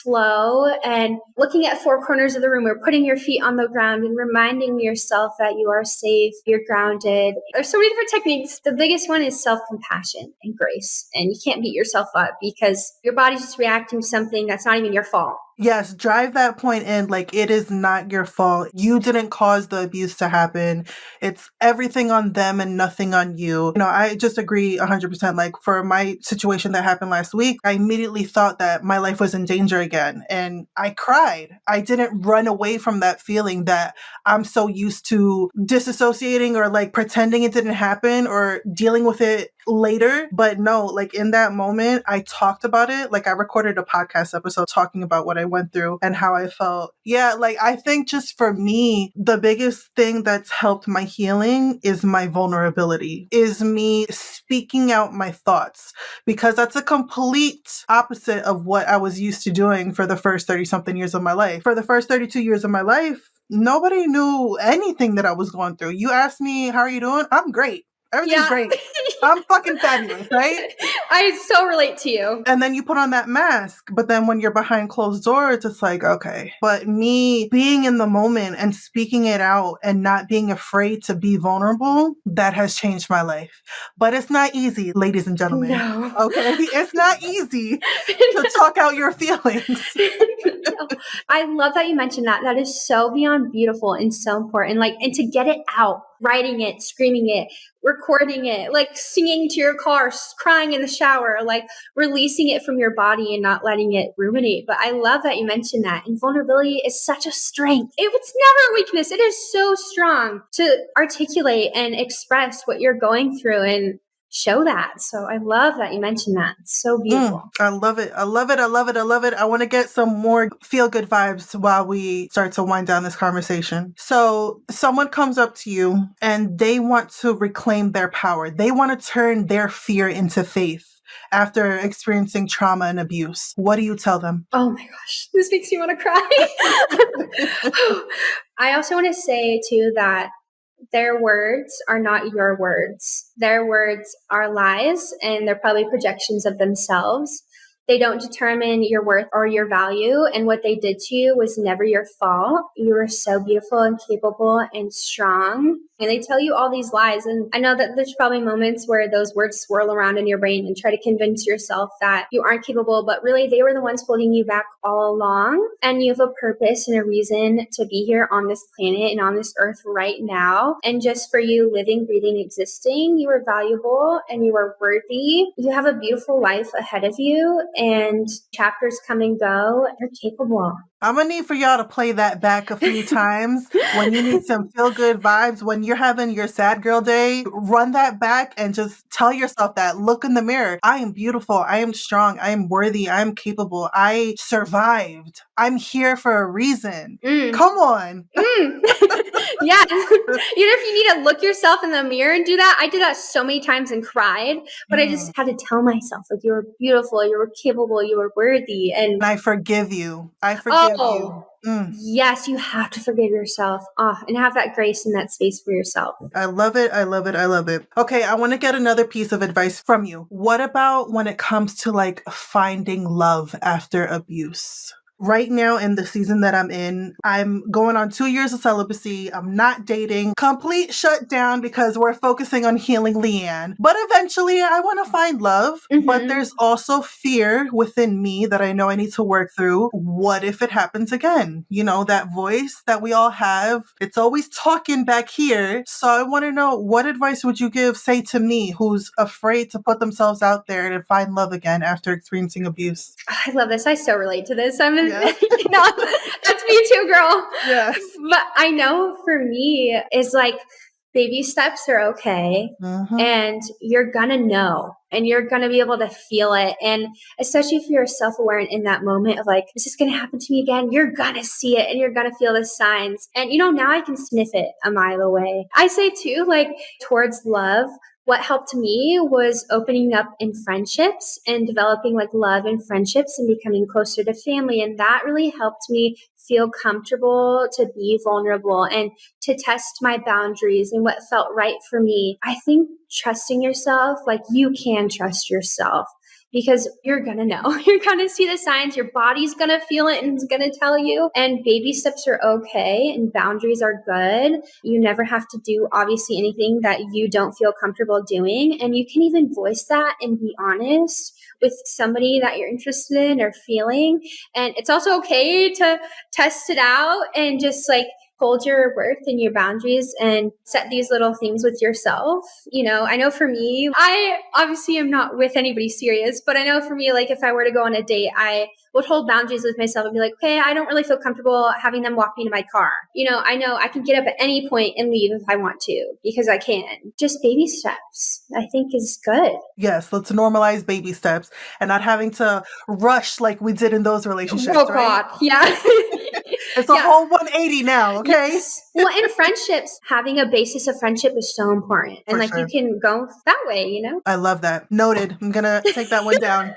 flow, and looking at four corners of the room, or putting your feet on the ground and reminding yourself that you are safe, you're grounded. There's so many different techniques. The biggest one is self-compassion and grace. And you can't beat yourself up because your body's just reacting to something that's not even your fault. Yes, drive that point in. Like, it is not your fault. You didn't cause the abuse to happen. It's everything on them and nothing on you. I just agree 100%. Like, for my situation that happened last week, I immediately thought that my life was in danger again. And I cried. I didn't run away from that feeling that I'm so used to disassociating or like pretending it didn't happen or dealing with it later. But no, like, in that moment, I talked about it. Like, I recorded a podcast episode talking about what I went through and how I felt. Yeah, like, I think just for me, the biggest thing that's helped my healing is my vulnerability, is me speaking out my thoughts, because that's a complete opposite of what I was used to doing for the first 30 something years of my life. For the first 32 years of my life, nobody knew anything that I was going through. You asked me, how are you doing? I'm great. Everything's Yeah. great. I'm fucking fabulous, right? I so relate to you. And then you put on that mask. But then when you're behind closed doors, it's like, okay. But me being in the moment and speaking it out and not being afraid to be vulnerable, that has changed my life. But it's not easy, ladies and gentlemen. No. Okay? It's not easy to talk out your feelings. No. I love that you mentioned that. That is so beyond beautiful and so important. Like, and to get it out, writing it, screaming it, recording it, like singing to your car, crying in the shower, like releasing it from your body and not letting it ruminate. But I love that you mentioned that. And vulnerability is such a strength. It's never a weakness. It is so strong to articulate and express what you're going through. And show that. So I love that you mentioned that. It's so beautiful. I love it. I love it. I love it. I love it. I want to get some more feel good vibes while we start to wind down this conversation. So, someone comes up to you and they want to reclaim their power. They want to turn their fear into faith after experiencing trauma and abuse. What do you tell them? Oh my gosh, this makes me want to cry. I also want to say too that their words are not your words. Their words are lies, and they're probably projections of themselves. They don't determine your worth or your value, and what they did to you was never your fault. You were so beautiful and capable and strong, and they tell you all these lies. And I know that there's probably moments where those words swirl around in your brain and try to convince yourself that you aren't capable, but really they were the ones holding you back all along. And you have a purpose and a reason to be here on this planet and on this earth right now. And just for you living, breathing, existing, you are valuable and you are worthy. You have a beautiful life ahead of you, and chapters come and go. You're capable. I'm going to need for y'all to play that back a few times when you need some feel good vibes. When you're having your sad girl day, run that back and just tell yourself that. Look in the mirror. I am beautiful. I am strong. I am worthy. I am capable. I survived. I'm here for a reason. Come on. Yeah. Even if you need to look yourself in the mirror and do that, I did that so many times and cried, but I just had to tell myself, like, you were beautiful, you were capable, you were worthy. And I forgive you. I forgive you. Yes, you have to forgive yourself and have that grace and that space for yourself. I love it. I love it. I love it. Okay, I want to get another piece of advice from you. What about when it comes to like finding love after abuse? Right now in the season that I'm in, I'm going on 2 years of celibacy. I'm not dating. Complete shutdown because we're focusing on healing Leanne. But eventually I want to find love. But there's also fear within me that I know I need to work through. What if it happens again? You know, that voice that we all have, it's always talking back here. So I want to know, what advice would you give, say, to me who's afraid to put themselves out there and find love again after experiencing abuse? I love this. I so relate to this. No, that's me too, girl. Yes. But I know for me, it's like baby steps are okay. And you're going to know, and you're going to be able to feel it. And especially if you're self-aware and in that moment of like, is this going to happen to me again? You're going to see it and you're going to feel the signs. And, now I can sniff it a mile away. I say too, like towards love, what helped me was opening up in friendships and developing like love and friendships and becoming closer to family. And that really helped me feel comfortable to be vulnerable and to test my boundaries and what felt right for me. I think trusting yourself, like you can trust yourself, because you're going to know. You're going to see the signs. Your body's going to feel it and it's going to tell you. And baby steps are okay and boundaries are good. You never have to do, obviously, anything that you don't feel comfortable doing. And you can even voice that and be honest with somebody that you're interested in or feeling. And it's also okay to test it out and just like hold your worth and your boundaries and set these little things with yourself. I know for me, I obviously am not with anybody serious, but I know for me, like if I were to go on a date, I would hold boundaries with myself and be like, okay, I don't really feel comfortable having them walk me to my car. I know I can get up at any point and leave if I want to, because I can. Just baby steps, I think, is good. Yes, let's normalize baby steps and not having to rush like we did in those relationships. Oh, right? God. Yeah. It's a whole 180 now, okay? Yes. Well, in friendships, having a basis of friendship is so important. And For sure. you can go that way, I love that. Noted. I'm going to take that one down.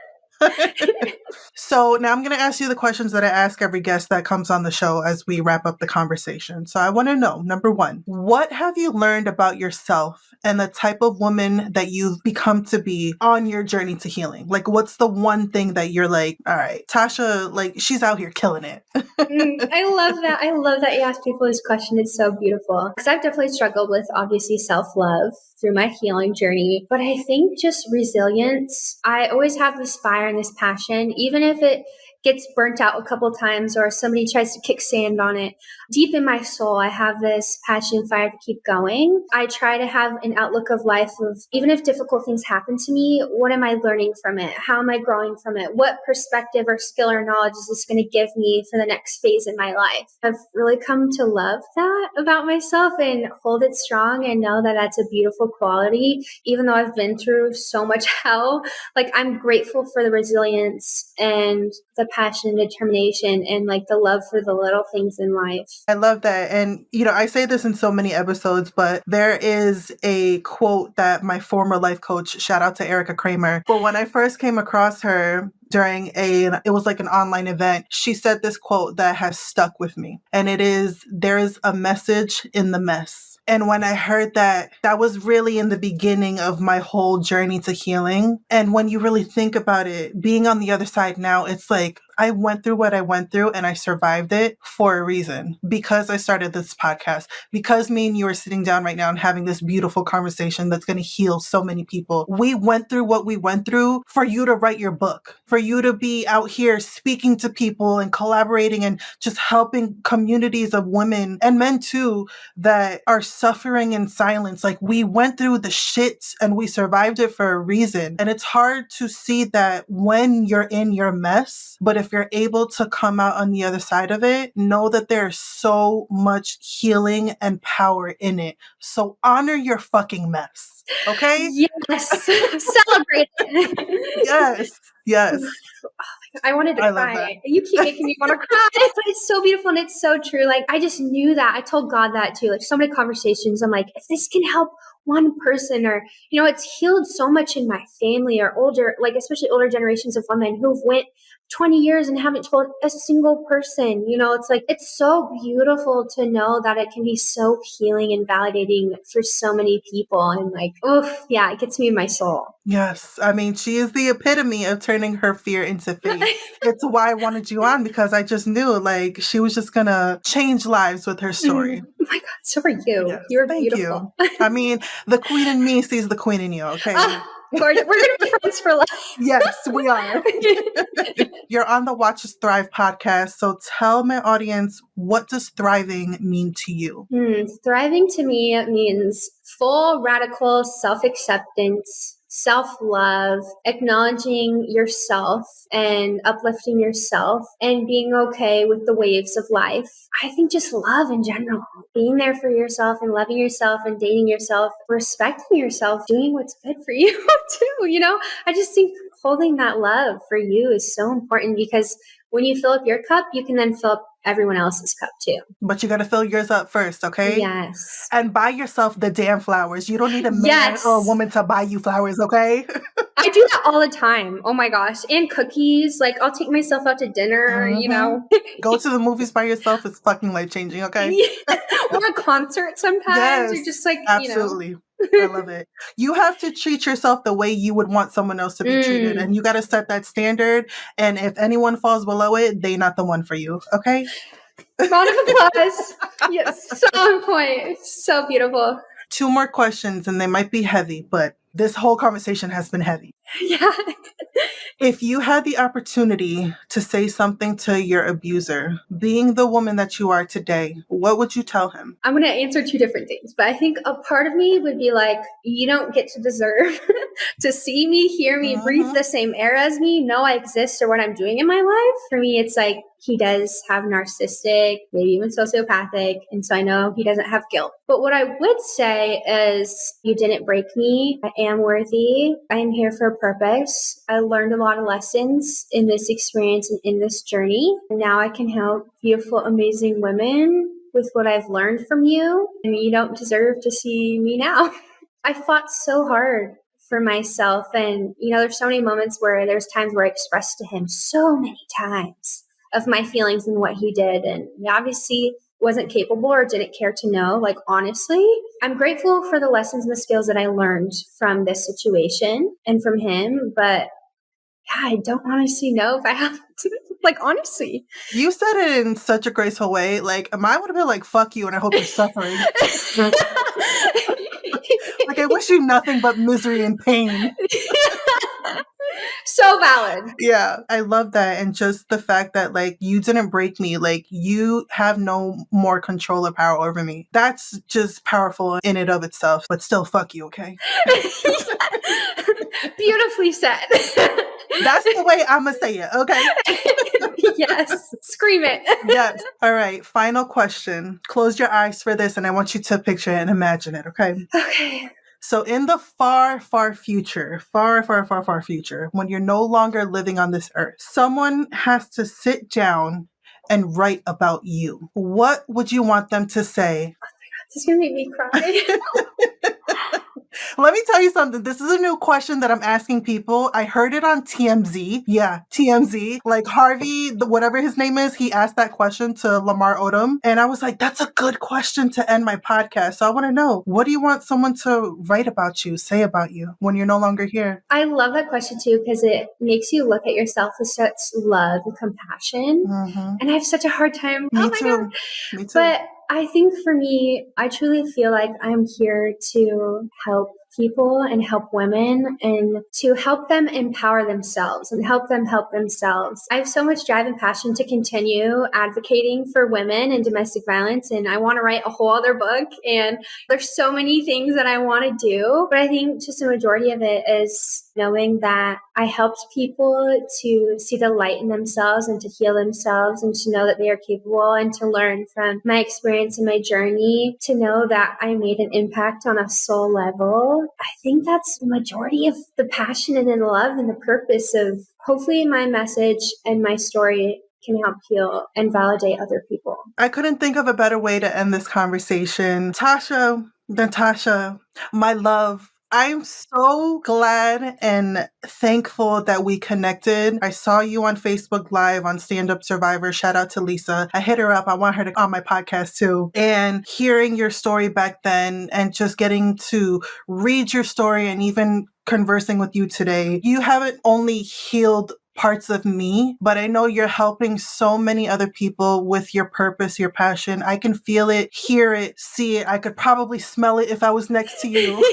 So now I'm going to ask you the questions that I ask every guest that comes on the show as we wrap up the conversation. So I want to know, number one, what have you learned about yourself and the type of woman that you've become to be on your journey to healing? Like, what's the one thing that you're like, all right, Tasha, like, she's out here killing it. I love that. I love that you ask people this question. It's so beautiful. Because I've definitely struggled with, obviously, self-love through my healing journey. But I think just resilience. I always have this fire and this passion, even if it gets burnt out a couple times or somebody tries to kick sand on it, deep in my soul, I have this passion fire to keep going. I try to have an outlook of life of, even if difficult things happen to me, what am I learning from it? How am I growing from it? What perspective or skill or knowledge is this going to give me for the next phase in my life? I've really come to love that about myself and hold it strong and know that that's a beautiful quality. Even though I've been through so much hell, like I'm grateful for the resilience and the passion and determination and like the love for the little things in life. I love that. And, I say this in so many episodes, but there is a quote that my former life coach, shout out to Erica Kramer, but when I first came across her during it was like an online event, she said this quote that has stuck with me. And it is, there is a message in the mess. And when I heard that, that was really in the beginning of my whole journey to healing. And when you really think about it, being on the other side now, it's like, I went through what I went through and I survived it for a reason, because I started this podcast, because me and you are sitting down right now and having this beautiful conversation that's going to heal so many people. We went through what we went through for you to write your book, for you to be out here speaking to people and collaborating and just helping communities of women and men too that are suffering in silence. Like, we went through the shit and we survived it for a reason. And it's hard to see that when you're in your mess, but if you're able to come out on the other side of it, know that there's so much healing and power in it. So honor your fucking mess. Okay? Yes. Celebrate it. Yes. Yes. I wanted to I love cry. that. You keep making me want to cry. But it's so beautiful and it's so true. Like, I just knew that. I told God that too. Like, so many conversations. I'm like, if this can help one person, or, it's healed so much in my family or older, like especially older generations of women who've went 20 years and haven't told a single person. It's like, it's so beautiful to know that it can be so healing and validating for so many people. And like, oof, yeah, it gets me in my soul. Yes. I mean, she is the epitome of turning her fear into faith. It's why I wanted you on, because I just knew like she was just going to change lives with her story. Oh my God, so are you. Yes. You're Thank beautiful. you. I mean, the queen in me sees the queen in you, okay? We're going to be friends for life. Yes, we are. You're on the Watch Us Thrive podcast. So tell my audience, what does thriving mean to you? Thriving to me means full radical self-acceptance, self-love, acknowledging yourself and uplifting yourself and being okay with the waves of life. I think just love in general, being there for yourself and loving yourself and dating yourself, respecting yourself, doing what's good for you too. I just think holding that love for you is so important, because when you fill up your cup, you can then fill up everyone else's cup too. But you got to fill yours up first, okay? Yes. And buy yourself the damn flowers. You don't need a man or a woman to buy you flowers, okay? I do that all the time. Oh my gosh. And cookies. Like, I'll take myself out to dinner, Go to the movies by yourself. It's fucking life-changing, okay? Or a concert sometimes. Yes, You're just like, absolutely. I love it. You have to treat yourself the way you would want someone else to be treated. And you got to set that standard. And if anyone falls below it, they're not the one for you, okay? Round of applause. Yes, so on point. So beautiful. 2 more questions, and they might be heavy, but this whole conversation has been heavy. Yeah. If you had the opportunity to say something to your abuser, being the woman that you are today, what would you tell him? I'm going to answer 2 different things, but I think a part of me would be like, you don't get to deserve to see me, hear me, breathe the same air as me, know I exist or what I'm doing in my life. For me, it's like, he does have narcissistic, maybe even sociopathic, and so I know he doesn't have guilt. But what I would say is, you didn't break me. I am worthy. I am here for a purpose. I learned a lot of lessons in this experience and in this journey. And now I can help beautiful, amazing women with what I've learned from you. And you don't deserve to see me now. I fought so hard for myself. And, there's so many moments where there's times where I expressed to him so many times of my feelings and what he did. And he obviously wasn't capable or didn't care to know. Like, honestly, I'm grateful for the lessons and the skills that I learned from this situation and from him. But yeah, I don't honestly know if I have to, like, honestly. You said it in such a graceful way. Like, mine would have been like, fuck you, and I hope you're suffering. Like, I wish you nothing but misery and pain. So valid. Yeah, I love that. And just the fact that like you didn't break me, like you have no more control or power over me. That's just powerful in and of itself, but still fuck you, okay? Beautifully said. That's the way I'm gonna say it, okay? Yes, scream it. Yes. All right, final question. Close your eyes for this and I want you to picture it and imagine it, okay? Okay. So in the far, far future, far, far, far, far future, when you're no longer living on this earth, someone has to sit down and write about you. What would you want them to say? This is going to make me cry. Let me tell you something. This is a new question that I'm asking people. I heard it on TMZ. Yeah, TMZ. Like Harvey, whatever his name is, he asked that question to Lamar Odom. And I was like, that's a good question to end my podcast. So I want to know, what do you want someone to write about you, say about you when you're no longer here? I love that question too, because it makes you look at yourself with such love and compassion. Mm-hmm. And I have such a hard time. Me Oh my too. God. Me too. But I think for me, I truly feel like I'm here to help people and help women and to help them empower themselves and help them help themselves. I have so much drive and passion to continue advocating for women and domestic violence, and I want to write a whole other book, and there's so many things that I want to do, but I think just a majority of it is knowing that I helped people to see the light in themselves and to heal themselves and to know that they are capable and to learn from my experience and my journey, to know that I made an impact on a soul level. I think that's the majority of the passion and the love and the purpose of hopefully my message and my story can help heal and validate other people. I couldn't think of a better way to end this conversation. Tasha, Natasha, my love, I'm so glad and thankful that we connected. I saw you on Facebook Live on Stand Up Survivor. Shout out to Lisa. I hit her up. I want her to on my podcast too. And hearing your story back then and just getting to read your story and even conversing with you today, you haven't only healed parts of me, but I know you're helping so many other people with your purpose, your passion. I can feel it, hear it, see it. I could probably smell it if I was next to you.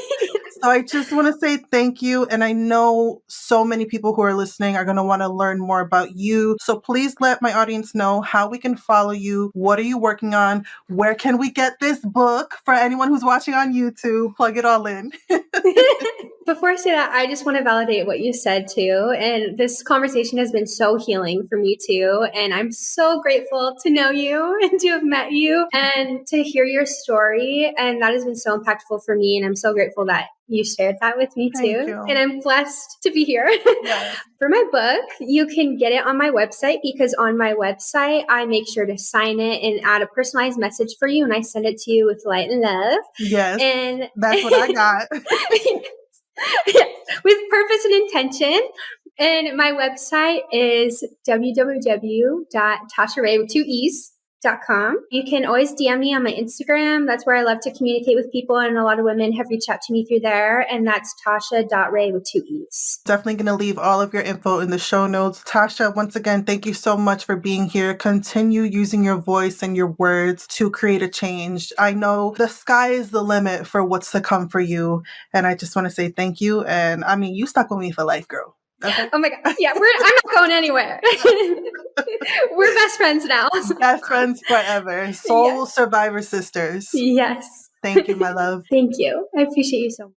So I just want to say thank you. And I know so many people who are listening are going to want to learn more about you. So please let my audience know how we can follow you. What are you working on? Where can we get this book for anyone who's watching on YouTube? Plug it all in. Before I say that, I just want to validate what you said too. And this conversation has been so healing for me too. And I'm so grateful to know you and to have met you and to hear your story. And that has been so impactful for me. And I'm so grateful that you shared that with me too. Thank you. And I'm blessed to be here. Yes. For my book, you can get it on my website, because on my website, I make sure to sign it and add a personalized message for you. And I send it to you with light and love. Yes. And that's what I got. With purpose and intention. And my website is www.tasharay.com. You can always DM me on my Instagram. That's where I love to communicate with people, and a lot of women have reached out to me through there. And that's tasha.ray with 2 E's. Definitely going to leave all of your info in the show notes. Tasha, once again, thank you so much for being here. Continue using your voice and your words to create a change. I know the sky is the limit for what's to come for you. And I just want to say thank you. And I mean, you stuck with me for life, girl. Okay. Oh my God. Yeah, I'm not going anywhere. We're best friends now. Best friends forever. Soul Survivor sisters. Yes. Thank you, my love. Thank you. I appreciate you so much.